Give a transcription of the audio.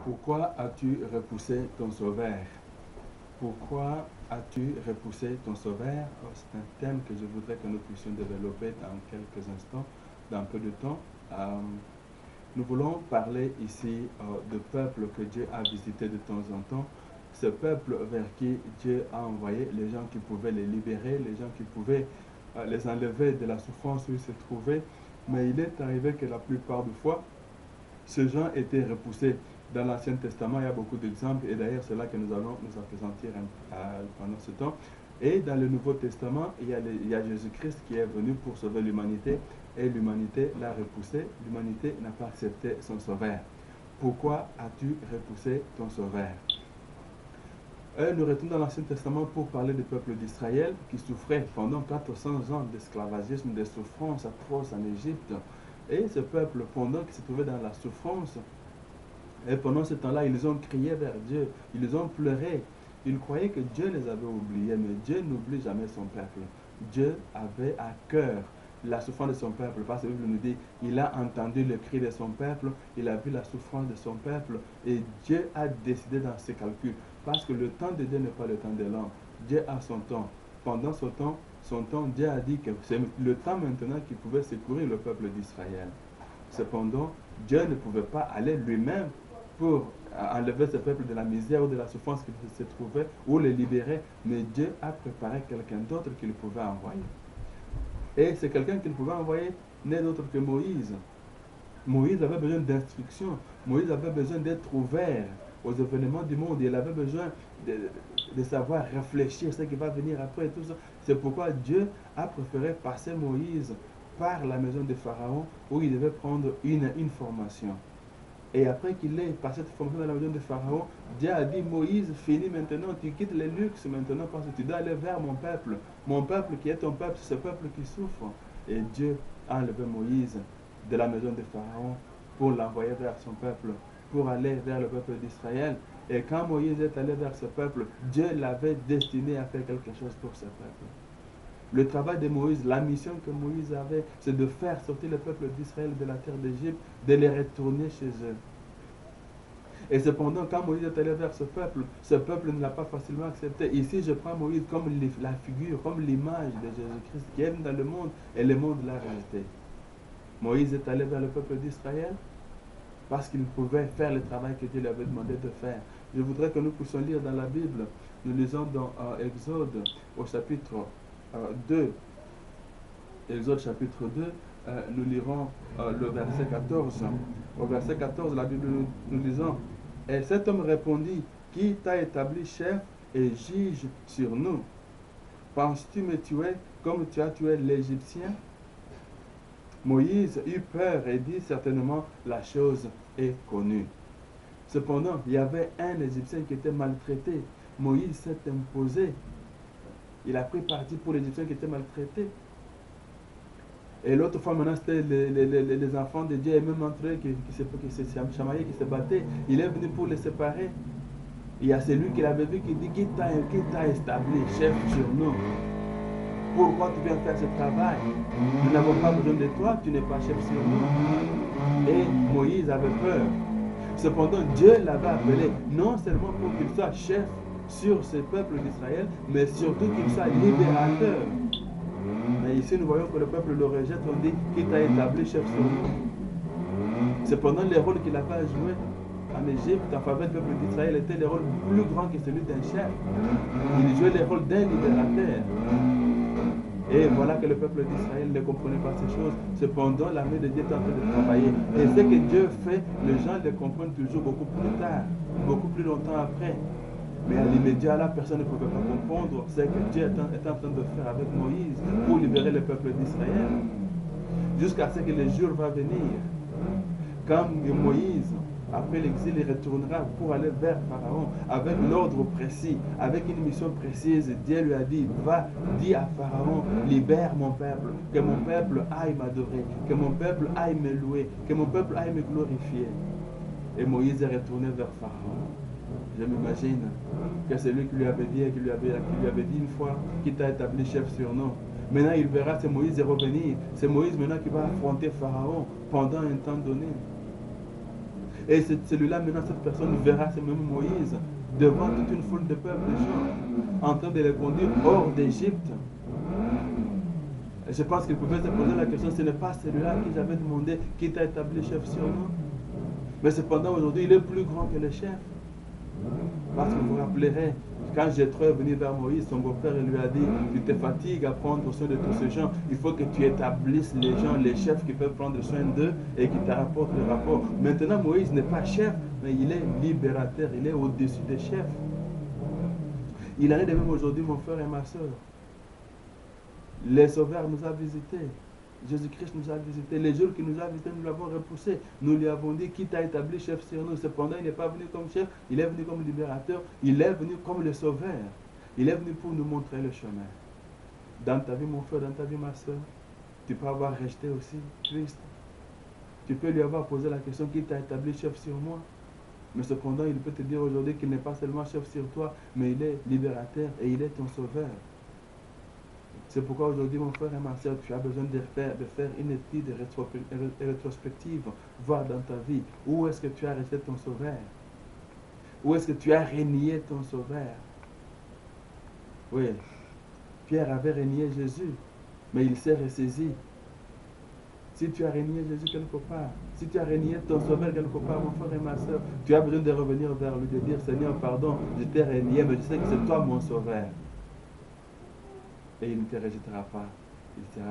Pourquoi as-tu repoussé ton sauveur? Pourquoi as-tu repoussé ton sauveur? C'est un thème que je voudrais que nous puissions développer dans quelques instants, dans peu de temps. Nous voulons parler ici de peuple que Dieu a visité de temps en temps. Ce peuple vers qui Dieu a envoyé les gens qui pouvaient les libérer, les gens qui pouvaient les enlever de la souffrance où ils se trouvaient. Mais il est arrivé que la plupart du fois, ces gens étaient repoussés. Dans l'Ancien Testament, il y a beaucoup d'exemples, et d'ailleurs c'est là que nous allons nous appesantir pendant ce temps. Et dans le Nouveau Testament, il y a Jésus-Christ qui est venu pour sauver l'humanité, et l'humanité l'a repoussé. L'humanité n'a pas accepté son sauveur. Pourquoi as-tu repoussé ton sauveur? Nous retournons dans l'Ancien Testament pour parler du peuple d'Israël qui souffrait pendant 400 ans d'esclavagisme, de souffrances atroces en Égypte. Et ce peuple, pendant qu'il se trouvait dans la souffrance, et pendant ce temps-là, ils ont crié vers Dieu, ils ont pleuré. Ils croyaient que Dieu les avait oubliés, mais Dieu n'oublie jamais son peuple. Dieu avait à cœur la souffrance de son peuple, parce que la Bible nous dit, il a entendu le cri de son peuple, il a vu la souffrance de son peuple, et Dieu a décidé dans ses calculs, parce que le temps de Dieu n'est pas le temps de l'homme. Dieu a son temps. Pendant son temps, Dieu a dit que c'est le temps maintenant qu'il pouvait secourir le peuple d'Israël. Cependant, Dieu ne pouvait pas aller lui-même pour enlever ce peuple de la misère ou de la souffrance qu'il se trouvait ou le libérer, mais Dieu a préparé quelqu'un d'autre qu'il pouvait envoyer. Et c'est quelqu'un qu'il pouvait envoyer n'est d'autre que Moïse. Moïse avait besoin d'instruction, Moïse avait besoin d'être ouvert aux événements du monde, il avait besoin de savoir réfléchir ce qui va venir après et tout ça. C'est pourquoi Dieu a préféré passer Moïse par la maison de Pharaon où il devait prendre une formation. Et après qu'il ait passé cette formation dans la maison de Pharaon, Dieu a dit, Moïse, finis maintenant, tu quittes les luxes maintenant parce que tu dois aller vers mon peuple qui est ton peuple, c'est ce peuple qui souffre. Et Dieu a enlevé Moïse de la maison de Pharaon pour l'envoyer vers son peuple, pour aller vers le peuple d'Israël. Et quand Moïse est allé vers ce peuple, Dieu l'avait destiné à faire quelque chose pour ce peuple. Le travail de Moïse, la mission que Moïse avait, c'est de faire sortir le peuple d'Israël de la terre d'Égypte, de les retourner chez eux. Et cependant, quand Moïse est allé vers ce peuple ne l'a pas facilement accepté. Ici, je prends Moïse comme la figure, comme l'image de Jésus-Christ qui est venu dans le monde et le monde l'a rejeté. Moïse est allé vers le peuple d'Israël parce qu'il pouvait faire le travail que Dieu lui avait demandé de faire. Je voudrais que nous puissions lire dans la Bible. Nous lisons dans Exode au chapitre 2. Exode chapitre 2, nous lirons le verset 14. Au verset 14, la Bible nous lisons, et cet homme répondit, qui t'a établi chef et juge sur nous? Penses-tu me tuer comme tu as tué l'Égyptien? Moïse eut peur et dit, certainement la chose est connue. Cependant, il y avait un Égyptien qui était maltraité. Moïse s'est imposé. Il a pris parti pour l'Égyptien qui était maltraité. Et l'autre fois, maintenant, c'était les enfants de Dieu, et même entre eux qui se chamailler, qui se battaient. Il est venu pour les séparer. Il y a celui qui l'avait vu qui dit, qui t'a établi chef sur nous? Pourquoi tu viens faire ce travail? Nous n'avons pas besoin de toi, tu n'es pas chef sur nous. Et Moïse avait peur. Cependant, Dieu l'avait appelé, non seulement pour qu'il soit chef sur ce peuple d'Israël, mais surtout qu'il soit libérateur. Mais ici, nous voyons que le peuple le rejette, on dit qu'il t'a établi chef sur nous. Cependant, les rôles qu'il avait à jouer en Égypte, en faveur du peuple d'Israël, étaient des rôles plus grands que celui d'un chef. Il jouait les rôles d'un libérateur. Et voilà que le peuple d'Israël ne comprenait pas ces choses. Cependant, l'armée de Dieu est en train de travailler. Et ce que Dieu fait, les gens le comprennent toujours beaucoup plus tard, beaucoup plus longtemps après. Mais à l'immédiat, là, personne ne pouvait pas comprendre ce que Dieu est en train de faire avec Moïse pour libérer le peuple d'Israël. Jusqu'à ce que le jour va venir. Quand Moïse, après l'exil, il retournera pour aller vers Pharaon avec l'ordre précis, avec une mission précise. Dieu lui a dit, va, dis à Pharaon, libère mon peuple, que mon peuple aille m'adorer, que mon peuple aille me louer, que mon peuple aille me glorifier. Et Moïse est retourné vers Pharaon. Je m'imagine que c'est lui qui lui avait dit, une fois qu'il t'a établi chef sur nous. Maintenant, il verra, c'est Moïse revenir. C'est Moïse maintenant qui va affronter Pharaon pendant un temps donné. Et celui-là, maintenant, cette personne verra ce même Moïse devant toute une foule de peuples, de gens, en train de les conduire hors d'Égypte. Je pense qu'il pouvait se poser la question, ce n'est pas celui-là qui j'avais demandé qui t'a établi chef sur nous. Mais cependant, aujourd'hui, il est plus grand que le chef. Parce que vous vous rappellerez, quand Jéthro est venu vers Moïse, son beau-père, il lui a dit, tu te fatigues à prendre soin de tous ces gens, il faut que tu établisses les gens, les chefs qui peuvent prendre soin d'eux et qui te rapportent le rapport. Maintenant, Moïse n'est pas chef, mais il est libérateur, il est au-dessus des chefs. Il en est de même aujourd'hui, mon frère et ma soeur. Les sauveurs nous a visités. Jésus-Christ nous a visités. Les jours qu'il nous a visités, nous l'avons repoussé. Nous lui avons dit qui t'a établi chef sur nous. Cependant, il n'est pas venu comme chef, il est venu comme libérateur, il est venu comme le sauveur. Il est venu pour nous montrer le chemin. Dans ta vie, mon frère, dans ta vie, ma soeur, tu peux avoir rejeté aussi Christ. Tu peux lui avoir posé la question qui t'a établi chef sur moi. Mais cependant, il peut te dire aujourd'hui qu'il n'est pas seulement chef sur toi, mais il est libérateur et il est ton sauveur. C'est pourquoi aujourd'hui, mon frère et ma soeur, tu as besoin de faire une étude rétrospective, voir dans ta vie où est-ce que tu as rejeté ton sauveur, où est-ce que tu as renié ton sauveur. Oui, Pierre avait renié Jésus, mais il s'est ressaisi. Si tu as renié Jésus quelque part, si tu as renié ton sauveur quelque part, mon frère et ma soeur, tu as besoin de revenir vers lui, de dire Seigneur, pardon, je t'ai renié, mais je sais que c'est toi mon sauveur. Et il ne te rejettera pas. Il sera